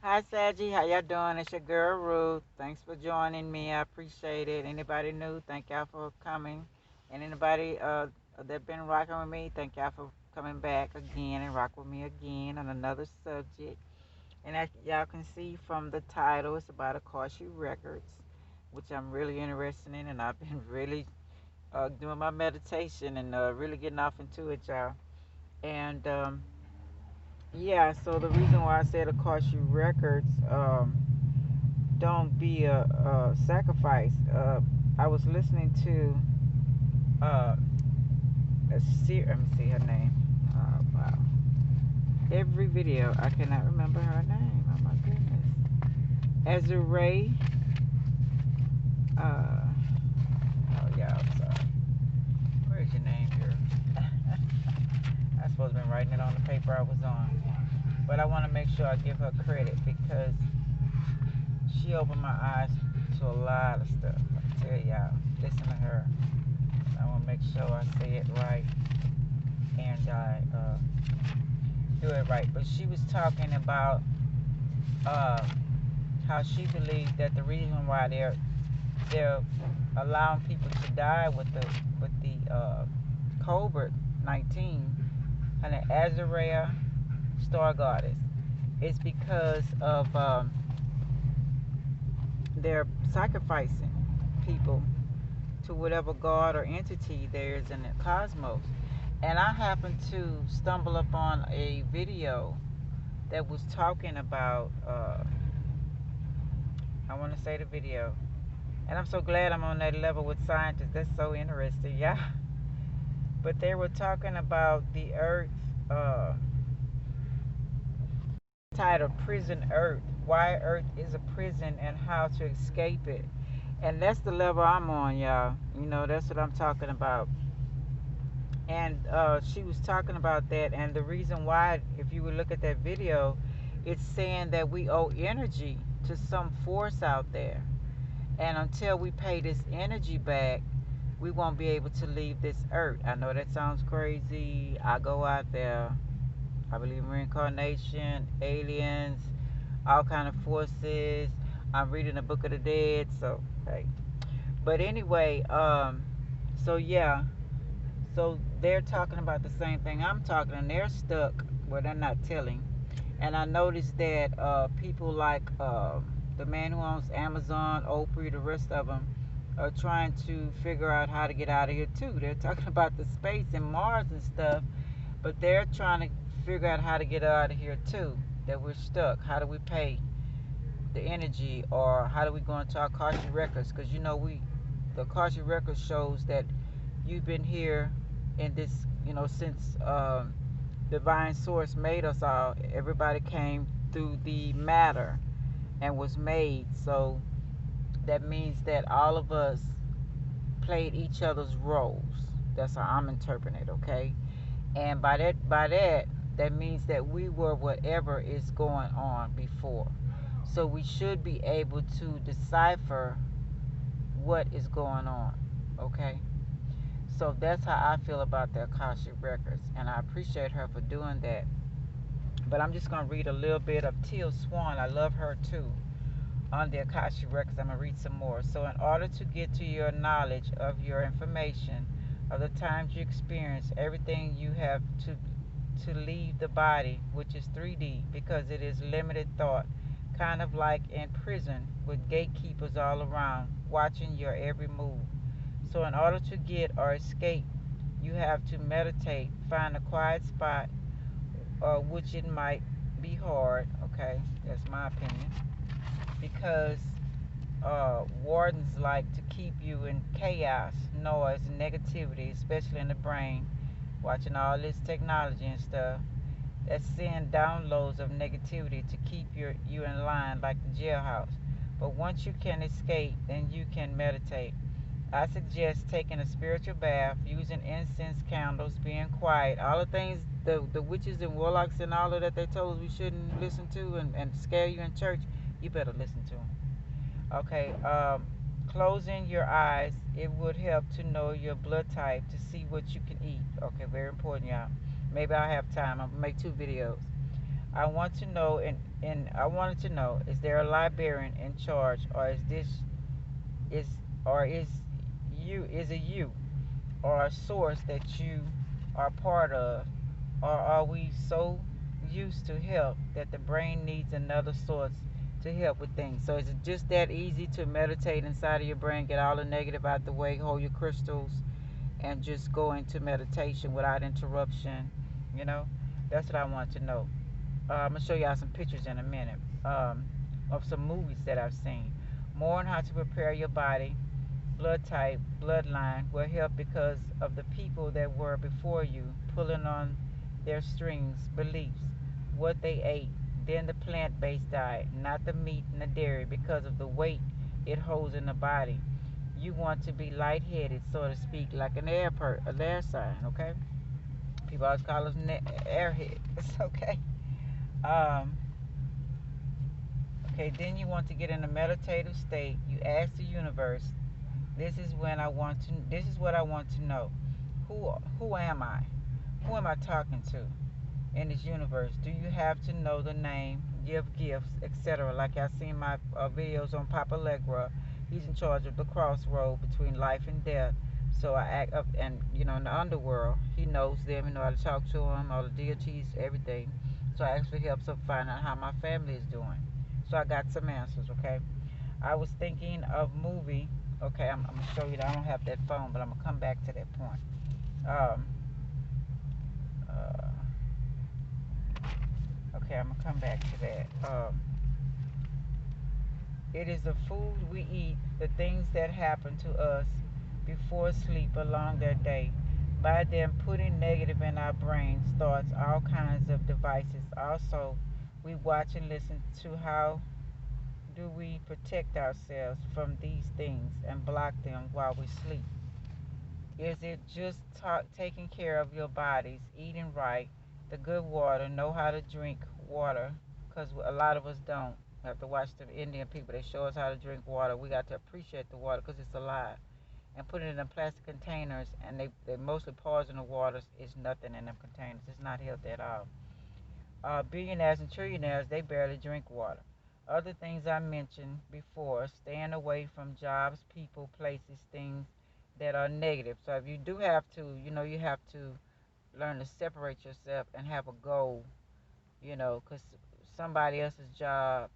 Hi, Saggy. How y'all doing? It's your girl Ruth. Thanks for joining me. I appreciate it. Anybody new? Thank y'all for coming. And anybody that been rocking with me, thank y'all for coming back again and rock with me again on another subject. And as y'all can see from the title, it's about Akashic Records, which I'm really interested in, and I've been really doing my meditation and really getting off into it, y'all. And yeah, so the reason why I said Akashic Records. Don't be a sacrifice. I was listening to uh, let me see her name. Wow. Every video, I cannot remember her name. Oh my goodness. Azure. Oh yeah, I'm sorry. Where's your name here? I supposed to have been writing it on the paper I was on. But I want to make sure I give her credit because she opened my eyes to a lot of stuff. I tell y'all, listen to her. I want to make sure I say it right and I do it right. But she was talking about uh, how she believed that the reason why they're allowing people to die with the COVID-19 and the Azariah star goddess is because of they're sacrificing people to whatever god or entity there is in the cosmos. And I happened to stumble upon a video that was talking about I want to say the video, and I'm so glad I'm on that level with scientists. That's so interesting, yeah. But they were talking about the earth, uh titled Prison Earth, why earth is a prison and how to escape it. And that's the level I'm on, y'all. That's what I'm talking about. And she was talking about that, and the reason why, if you would look at that video, it's saying that we owe energy to some force out there, and until we pay this energy back, we won't be able to leave this earth. I know that sounds crazy. I go out there, I believe in reincarnation, aliens, all kind of forces. I'm reading the Book of the Dead, so hey. But anyway, so yeah, so they're talking about the same thing I'm talking, and they're stuck where they're not telling. And I noticed that people like the man who owns Amazon, Oprah, the rest of them are trying to figure out how to get out of here too. They're talking about the space and Mars and stuff, but they're trying to figure out how to get out of here too. That we're stuck. How do we pay the energy, or how do we go into our Akashic records? Because the Akashic records shows that you've been here in this, since divine source made us all. Everybody came through the matter and was made. So that means that all of us played each other's roles. That's how I'm interpreting it, okay? And that means that we were whatever is going on before. So we should be able to decipher what is going on, okay? So that's how I feel about the Akashic Records, and I appreciate her for doing that. But I'm just going to read a little bit of Teal Swan. I love her too. On the Akashic Records, I'm going to read some more. So in order to get to your knowledge of your information, of the times you experience, everything you have to leave the body, which is 3D, because it is limited thought, kind of like in prison with gatekeepers all around, watching your every move. So in order to get or escape, you have to meditate, find a quiet spot, which it might be hard, okay? That's my opinion. Because wardens like to keep you in chaos, noise, and negativity, especially in the brain, watching all this technology and stuff. That's seeing downloads of negativity to keep you in line like the jailhouse. But once you can escape, then you can meditate. I suggest taking a spiritual bath, using incense, candles, being quiet, all the things the witches and warlocks and all of that they told us we shouldn't listen to and scare you in church. You better listen to them. Okay, closing your eyes, it would help to know your blood type to see what you can eat. Okay, very important, y'all. Maybe I'll have time. I'm gonna make 2 videos. I want to know And I wanted to know: is there a librarian in charge, or is or is it you or a source that you are part of, or are we so used to help that the brain needs another source to help with things? So is it just that easy to meditate inside of your brain, get all the negative out the way, hold your crystals, and just go into meditation without interruption? You know, that's what I want to know. I'm gonna show y'all some pictures in a minute, of some movies that I've seen. More on how to prepare your body, blood type, bloodline will help because of the people that were before you, pulling on their strings, beliefs, what they ate, then the plant-based diet, not the meat and the dairy, because of the weight it holds in the body. You want to be lightheaded, so to speak, like an air sign, okay? People always call us airhead. It's okay. Um, okay, then you want to get in a meditative state. You ask the universe, this is what I want to know. Who am I? Who am I talking to in this universe? Do you have to know the name, give gifts, etc.? Like I seen my videos on Papa Legra. He's in charge of the crossroad between life and death. So I act up, and in the underworld, he knows them. You know how to talk to them, all the deities, everything. So I actually helps him find out how my family is doing. So I got some answers. Okay. I was thinking of movie. Okay, I'm gonna show you that I don't have that phone, but I'm gonna come back to that point. Um, uh, okay, I'm gonna come back to that. It is the food we eat, the things that happen to us before sleep along their day. By them putting negative in our brains, thoughts, all kinds of devices. Also, we watch and listen to how do we protect ourselves from these things and block them while we sleep. Is it just taking care of your bodies, eating right, the good water, know how to drink water? Because a lot of us don't. We have to watch the Indian people. They show us how to drink water. We got to appreciate the water because it's alive. And put it in plastic containers, and they mostly poison the waters. It's nothing in them containers. It's not healthy at all. Billionaires and trillionaires, they barely drink water. Other things I mentioned before, staying away from jobs, people, places, things that are negative. So if you do have to, you have to learn to separate yourself and have a goal, because somebody else's job,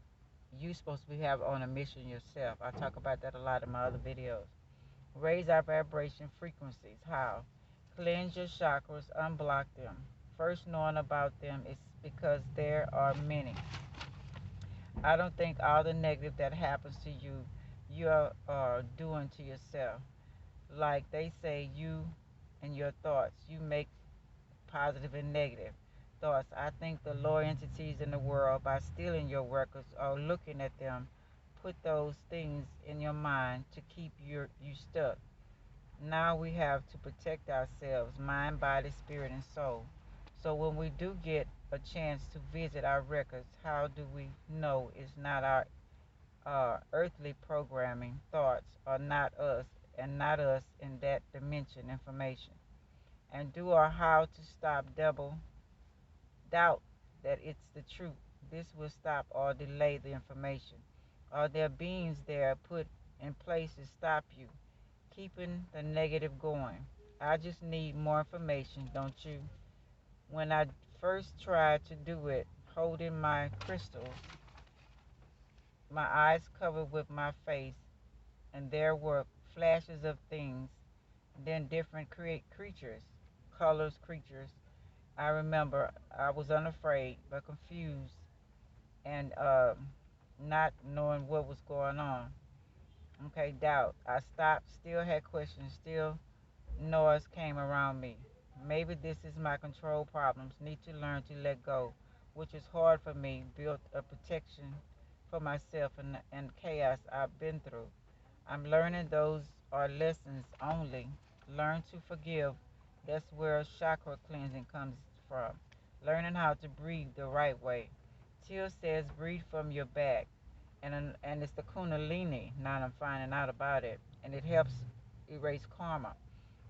you supposed to be have on a mission yourself. I talk about that a lot in my other videos. Raise our vibration frequencies. How? Cleanse your chakras, unblock them. First, knowing about them is because there are many. I don't think all the negative that happens to you, you are doing to yourself. Like they say, you and your thoughts, you make positive and negative thoughts. I think the lower entities in the world, by stealing your records or looking at them, put those things in your mind to keep you stuck. Now we have to protect ourselves, mind, body, spirit, and soul. So when we do get a chance to visit our records, how do we know it's not our earthly programming thoughts are not us, and not us in that dimension information? And do our how to stop double doubt that it's the truth. This will stop or delay the information. Are there beings there put in place to stop you, keeping the negative going? I just need more information, don't you? When I first tried to do it, holding my crystals, my eyes covered with my face, and there were flashes of things, then different creatures, colors, creatures. I remember I was unafraid but confused and not knowing what was going on. Okay, doubt. I stopped, still had questions, still noise came around me. Maybe this is my control problems. Need to learn to let go, which is hard for me. Built a protection for myself and chaos I've been through. I'm learning those are lessons only. Learn to forgive. That's where chakra cleansing comes from. Learning how to breathe the right way. Till says breathe from your back. And it's the Kundalini. Now I'm finding out about it. And it helps erase karma.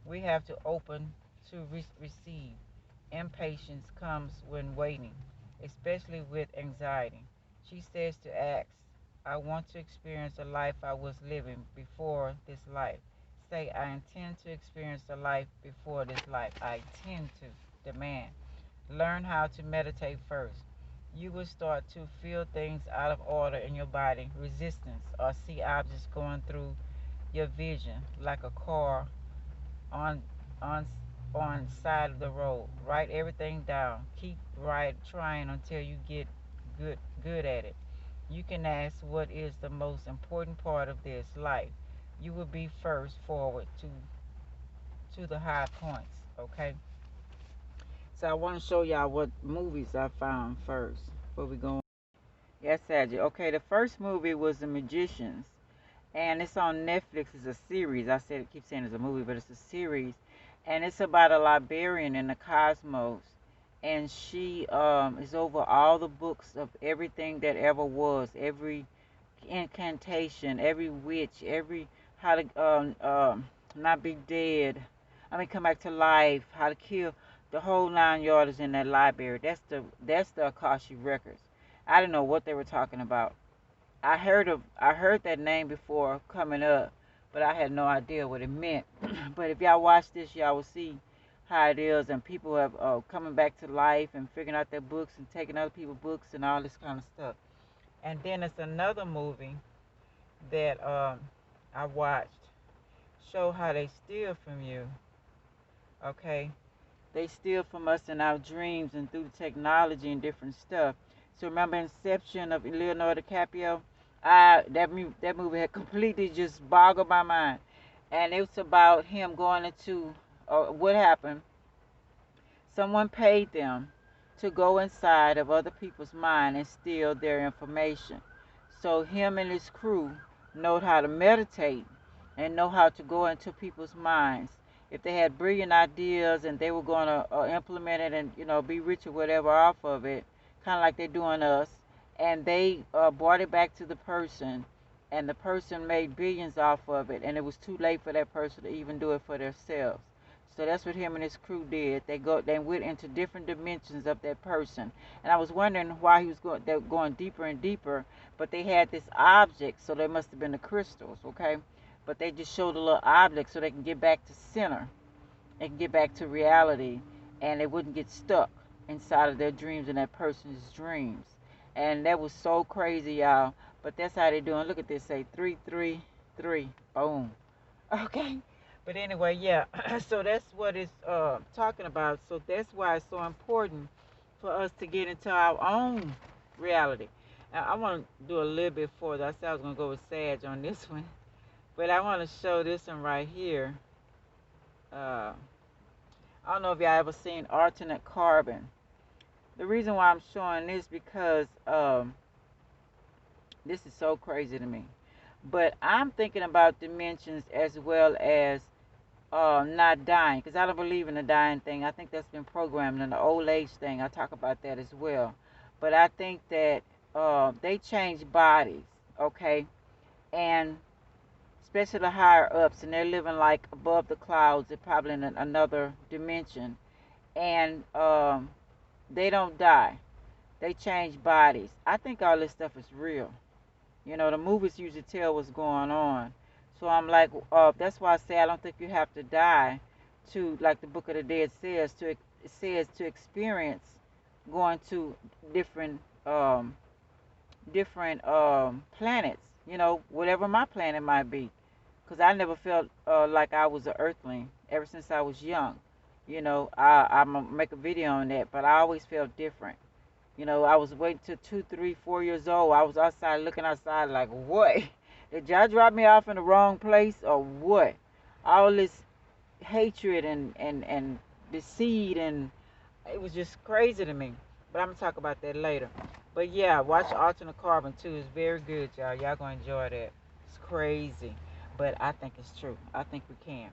We have to open to receive. Impatience comes when waiting, especially with anxiety. She says to ask, I want to experience the life I was living before this life. Say, I intend to experience the life before this life. I intend to. Demand. Learn how to meditate first. You will start to feel things out of order in your body, resistance, or see objects going through your vision like a car on on on side of the road. Write everything down. Keep trying until you get good at it. You can ask what is the most important part of this life. You will be first forward to the high points. Okay. So I want to show y'all what movies I found first before we go on. Yes, Sagittarius. Okay, the first movie was The Magicians, and it's on Netflix. It's a series. I said, keep saying it's a movie, but it's a series, and it's about a librarian in the cosmos, and she is over all the books of everything that ever was, every incantation, every witch, every how to not be dead. I mean, come back to life, how to kill. The whole 9 yards is in that library. That's the Akashic records. I didn't know what they were talking about. I heard that name before coming up, but I had no idea what it meant. But if y'all watch this, y'all will see how it is, and people have coming back to life and figuring out their books and taking other people's books and all this kind of stuff. And then it's another movie that I watched. Show how they steal from you. Okay, they steal from us in our dreams and through technology and different stuff. So remember Inception of Leonardo DiCaprio? That movie had completely just boggled my mind, and it was about him going into what happened. Someone paid them to go inside of other people's mind and steal their information. So him and his crew know how to meditate and know how to go into people's minds. If they had brilliant ideas and they were going to implement it and be rich or whatever off of it, kind of like they're doing us, and they brought it back to the person, and the person made billions off of it, and it was too late for that person to even do it for themselves. So that's what him and his crew did. They went into different dimensions of that person, and I was wondering why they were going deeper and deeper. But they had this object, so they must have been the crystals, okay? But they just showed a little object so they can get back to center, they can get back to reality, and they wouldn't get stuck inside of their dreams and that person's dreams. And that was so crazy, y'all. But that's how they doing. Look at this, say 333, boom. Okay. But anyway, yeah. So that's what it's talking about. So that's why it's so important for us to get into our own reality. Now, I want to do a little bit further. I said I was going to go with Sag on this one. But I want to show this one right here. I don't know if y'all ever seen alternate carbon. The reason why I'm showing this because this is so crazy to me. But I'm thinking about dimensions as well as not dying, because I don't believe in the dying thing. I think that's been programmed in the old age thing. I talk about that as well. But I think that they change bodies, okay, and especially the higher ups, and they're living like above the clouds. They're probably in another dimension, and they don't die. They change bodies. I think all this stuff is real. The movies usually tell what's going on. So I'm like, that's why I say I don't think you have to die to, like the Book of the Dead says, it says to experience going to different planets. Whatever my planet might be, because I never felt like I was an Earthling ever since I was young. I'm gonna make a video on that, but I always felt different. I was waiting till 2, 3, 4 years old. I was outside looking outside like, what? Did y'all drop me off in the wrong place or what? All this hatred and deceit, and it was just crazy to me. But I'm going to talk about that later. But yeah, watch Alternate Carbon too. It's very good, y'all. Y'all going to enjoy that. It's crazy. But I think it's true. I think we can.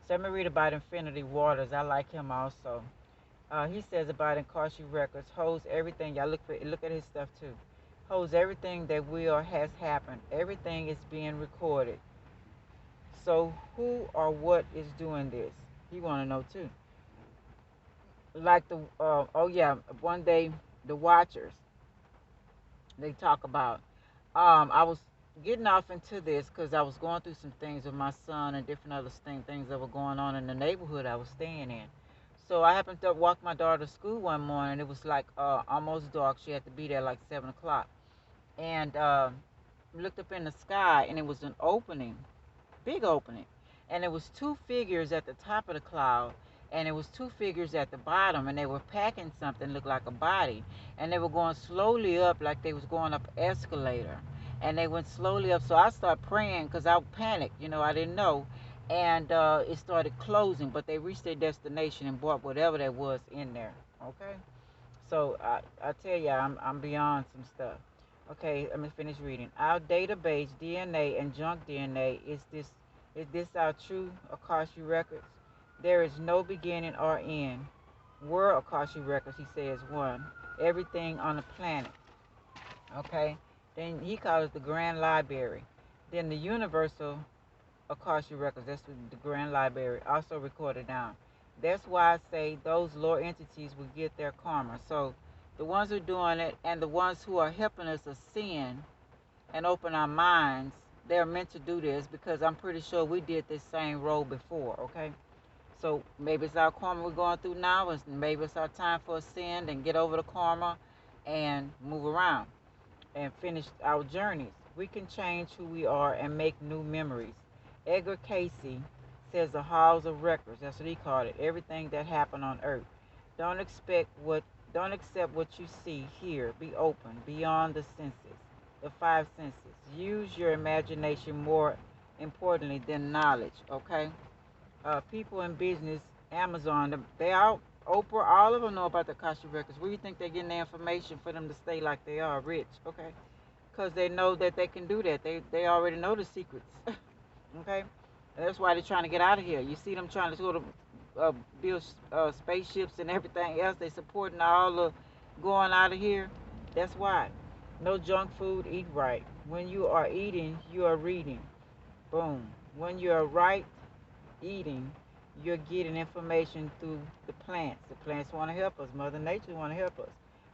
So let me read about Infinity Waters. I like him also. He says about Akashic Records holds everything. Y'all look at his stuff too. Holds everything that will or has happened. Everything is being recorded. So who or what is doing this? He want to know too. Like one day the Watchers. they talk about. I was getting off into this because I was going through some things with my son and different other things that were going on in the neighborhood I was staying in. So I happened to walk my daughter to school one morning. It was like almost dark. She had to be there like 7 o'clock, and looked up in the sky, and it was an opening, big opening, and it was two figures at the top of the cloud, and it was two figures at the bottom, and they were packing something looked like a body, and they were going slowly up like they was going up an escalator, and they went slowly up. So I started praying because I panicked, I didn't know, and it started closing, but they reached their destination and bought whatever that was in there. Okay. So I tell you, I'm beyond some stuff. Okay, let me finish reading. Our database DNA and junk DNA is this our true Akashic records? There is no beginning or end. World Akashic records, he says, one. Everything on the planet. Okay. Then he calls it the Grand Library. Then the Universal Akashic records. That's the Grand Library. Also recorded down. That's why I say those lower entities will get their karma. So the ones who are doing it and the ones who are helping us ascend and open our minds, they're meant to do this because I'm pretty sure we did this same role before, okay? So maybe it's our karma we're going through now, and maybe it's our time for ascend and get over the karma and move around and finish our journeys. We can change who we are and make new memories. Edgar Casey says the halls of records. That's what he called it. Everything that happened on Earth. Don't expect what. Don't accept what you see, hear. Be open beyond the senses, the five senses. Use your imagination more importantly than knowledge. Okay. People in business, Amazon, they all, Oprah, all of them know about the Akashic records. Where do you think they're getting the information for them to stay like they are, rich? Okay. Because they know that they can do that. They already know the secrets. Okay. And that's why they're trying to get out of here. You see them trying to sort of build spaceships and everything else. They supporting all the going out of here. That's why. No junk food. Eat right. When you are eating, you are reading. Boom. When you are right eating, you're getting information through the plants. The plants want to help us. Mother Nature want to help us.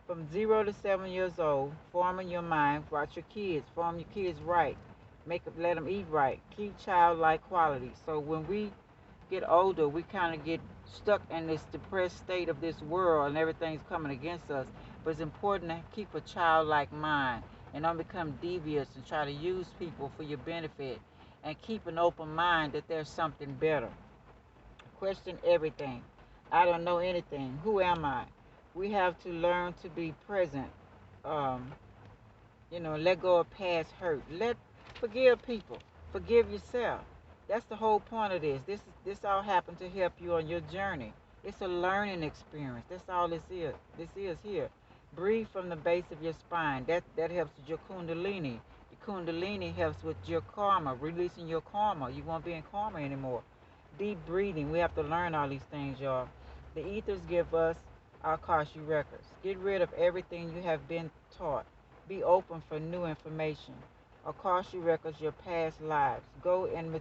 From 0 to 7 years old, forming your mind. Watch your kids. Form your kids right. Let them eat right. Keep childlike qualities. So when we get older, we kind of get stuck in this depressed state of this world and everything's coming against us. But it's important to keep a childlike mind and don't become devious and try to use people for your benefit, and keep an open mind that there's something better. Question everything. I don't know anything. Who am I? We have to learn to be present. Um, let go of past hurt. Forgive people. Forgive yourself. That's the whole point of this. This all happened to help you on your journey. It's a learning experience. That's all this is. This is here. Breathe from the base of your spine. That helps with your kundalini. The kundalini helps with your karma, releasing your karma. You won't be in karma anymore. Deep breathing. We have to learn all these things, y'all. The ethers give us our Akashic records. Get rid of everything you have been taught. Be open for new information. Akashic records your past lives. Go in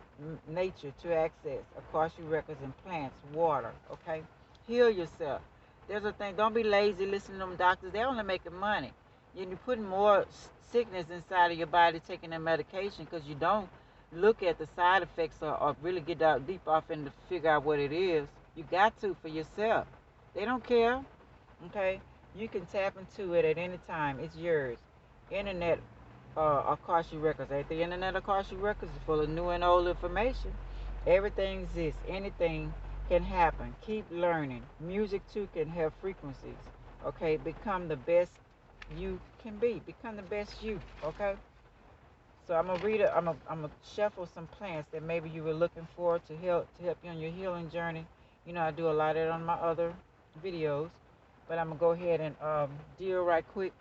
nature to access Akashic records in plants, water, okay? Heal yourself. There's a thing, don't be lazy listening to them doctors. They're only making money. You're putting more sickness inside of your body taking the medication because you don't look at the side effects or really get out deep off and to figure out what it is. You got to for yourself. They don't care, okay? You can tap into it at any time. It's yours. Internet Akashic records. At the internet, Akashic records is full of new and old information. Everything exists. Anything can happen. Keep learning. Music too can have frequencies. Okay, become the best you can be. Become the best you. Okay. So I'm gonna read it. I'm gonna shuffle some plants that maybe you were looking for to help you on your healing journey. I do a lot of it on my other videos, but I'm gonna go ahead and deal right quick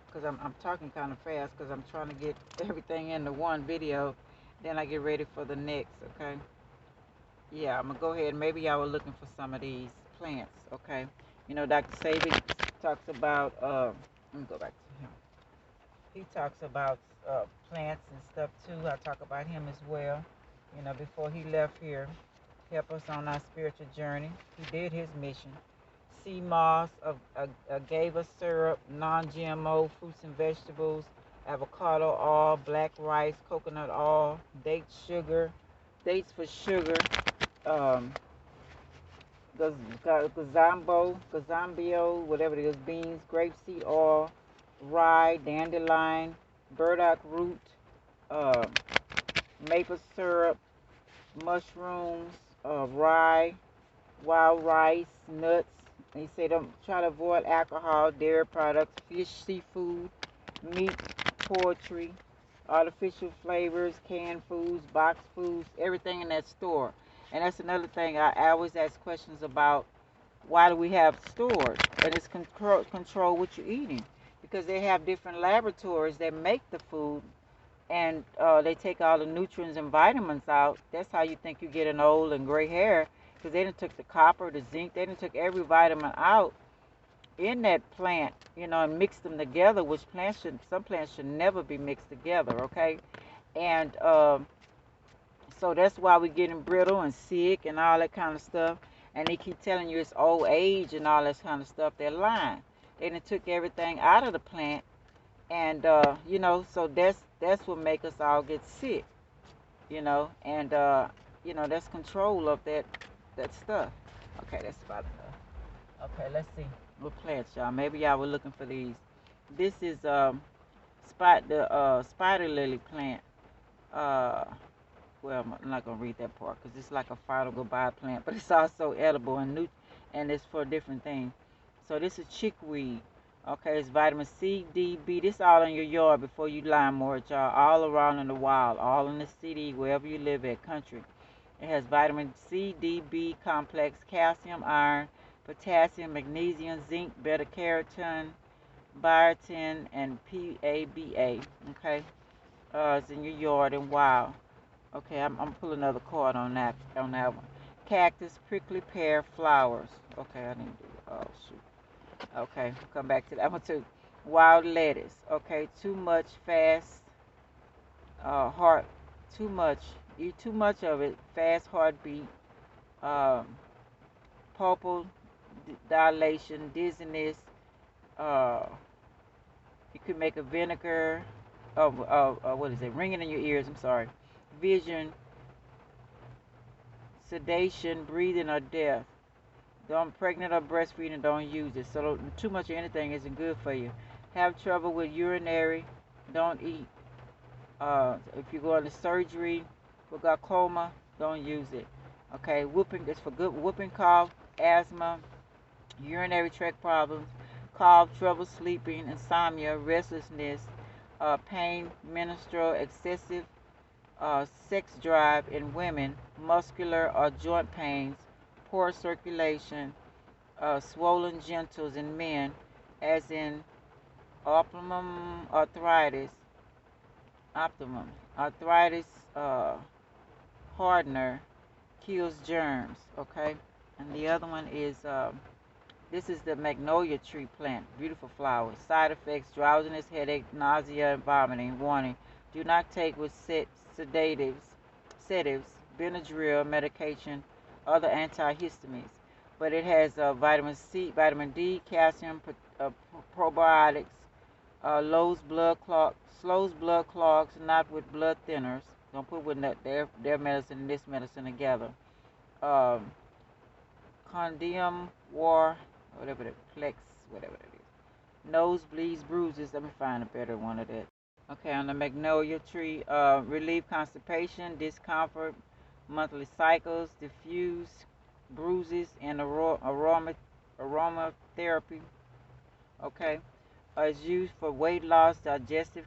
because I'm talking kind of fast because I'm trying to get everything into one video. Then I get ready for the next, okay? Yeah, I'm going to go ahead. Maybe y'all were looking for some of these plants, okay? Dr. Sabi talks about, let me go back to him. He talks about plants and stuff too. I talk about him as well. Before he left here, help us on our spiritual journey. He did his mission. sea moss, agave syrup, non-GMO fruits and vegetables, avocado oil, black rice, coconut oil, dates for sugar, um, gazambio, whatever it is, beans, grapeseed oil, rye, dandelion, burdock root, uh, maple syrup, mushrooms, rye, wild rice, nuts. They say don't try to avoid alcohol, dairy products, fish, seafood, meat, poultry, artificial flavors, canned foods, boxed foods, everything in that store. And that's another thing I always ask questions about. Why do we have stores? And it's control what you're eating, because they have different laboratories that make the food, and they take all the nutrients and vitamins out. That's how you think you get an old and gray hair, because they done took the copper, the zinc, they done took every vitamin out in that plant, and mixed them together, which some plants should never be mixed together, okay? And so that's why we're getting brittle and sick and all that kind of stuff. And they keep telling you it's old age and all that kind of stuff. They're lying. They done took everything out of the plant, and so that's what make us all get sick, and that's control of that stuff. Okay, that's about enough. Okay, let's see what plants, y'all. Maybe y'all were looking for these. This is spider lily plant. Well, I'm not gonna read that part because it's like a final goodbye plant, but it's also edible and it's for different things. So this is chickweed. Okay, it's vitamin C, D, B. This all in your yard before you lime more, y'all. All around in the wild, all in the city, wherever you live at, country. It has vitamin C, D, B complex, calcium, iron, potassium, magnesium, zinc, beta-carotene, biotin, and PABA. Okay, it's in your yard and wild. Okay, I'm pulling another card on that one. Cactus, prickly pear, flowers. Okay, I didn't do it. Oh shoot. Okay, come back to that one too. Wild lettuce. Okay, too much fast heart. Too much. Eat too much of it. Fast heartbeat. Um, pupil dilation, dizziness. Uh, you could make a vinegar. What is it? Ringing in your ears. I'm sorry. Vision, sedation, breathing, or death. Don't pregnant or breastfeeding, don't use it. So too much of anything isn't good for you. Have trouble with urinary, don't eat. If you go into surgery for glaucoma, don't use it. Okay, whooping is for good whooping cough, asthma, urinary tract problems, cough, trouble sleeping, insomnia, restlessness, pain, menstrual, excessive sex drive in women, muscular or joint pains, poor circulation, swollen genitals in men, as in arthritis, optimum arthritis, hardener, kills germs. Okay, and the other one is this is the magnolia tree plant, beautiful flowers. Side effects: drowsiness, headache, nausea, and vomiting. Warning: do not take with sedatives, Benadryl medication, other antihistamines. But it has vitamin C, vitamin D, calcium, probiotics, slows blood clogs, not with blood thinners. Don't put with their medicine and this medicine together. Um, Condium war, whatever the plex, whatever it is. Nosebleeds, bruises. Let me find a better one of that. Okay, on the magnolia tree, relieve constipation, discomfort, monthly cycles, diffuse bruises, and aromatherapy. Okay, is used for weight loss, digestive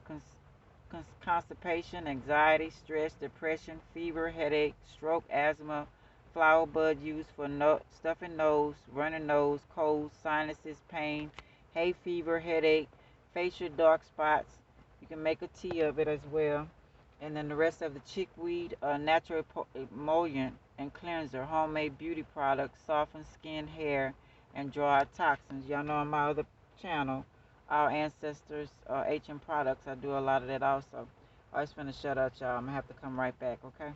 constipation, anxiety, stress, depression, fever, headache, stroke, asthma. Flower bud used for stuffing nose, running nose, cold, sinuses, pain, hay fever, headache, facial dark spots. You can make a tea of it as well. And then the rest of the chickweed, natural emollient and cleanser, homemade beauty products, soften skin, hair, and draw out toxins. Y'all know on my other channel, Our Ancestors, HM Products, I do a lot of that also. I was finna shut up, y'all. I'm gonna have to come right back, okay?